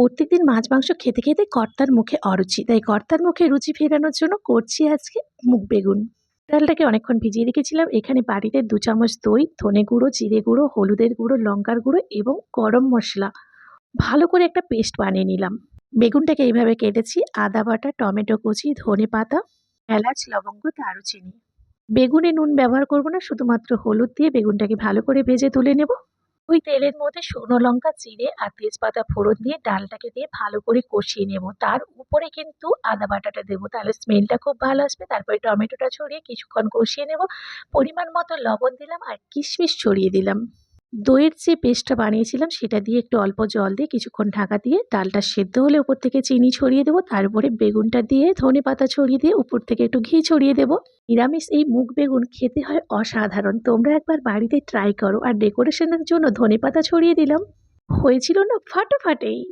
প্রত্যেকদিন মাছ মাংস খেতে খেতে কর্তার মুখে অরুচি, তাই কর্তার মুখে রুচি ফেরানোর জন্য করছি আজকে মুগ বেগুন। ডালটাকে অনেকক্ষণ ভিজিয়ে রেখেছিলাম। এখানে বাড়িতে ২ চামচ দই, ধনে গুঁড়ো, জিরে গুঁড়ো, হলুদের গুঁড়ো, লঙ্কার গুঁড়ো এবং গরম মসলা ভালো করে একটা পেস্ট বানিয়ে নিলাম। বেগুনটাকে এইভাবে কেটেছি। আদা বাটা, টমেটো কুচি, ধনেপাতা, এলাচ, লবঙ্গ, দারুচিনি। বেগুনে নুন ব্যবহার করব না, শুধুমাত্র হলুদ দিয়ে বেগুনটাকে ভালো করে ভেজে তুলে নেব। ওই তেলের মধ্যে শুকনো লঙ্কা, জিরে আর তেজপাতা ফোড়ন দিয়ে ডালটাকে দিয়ে ভালো করে কষিয়ে নেব। তার উপরে কিন্তু আদা বাটাটা দেবো, তাহলে স্মেলটা খুব ভালো আসবে। তারপরে টমেটোটা ছড়িয়ে কিছুক্ষণ কষিয়ে নেব। পরিমাণ মতো লবণ দিলাম আর কিশমিশ ছড়িয়ে দিলাম। দইয়ের যে পেস্টটা বানিয়েছিলাম সেটা দিয়ে একটু অল্প জল দিয়ে কিছুক্ষণ ঢাকা দিয়ে ডালটা সেদ্ধ হলে উপর থেকে চিনি ছড়িয়ে দেবো। তারপরে বেগুনটা দিয়ে ধনেপাতা ছড়িয়ে দিয়ে উপর থেকে একটু ঘি ছড়িয়ে দেবো। নিরামিষ এই মুগ বেগুন খেতে হয় অসাধারণ। তোমরা একবার বাড়িতে ট্রাই করো। আর ডেকোরেশনের জন্য ধনেপাতা ছড়িয়ে দিলাম। হয়েছিল না ফাটাফাটি।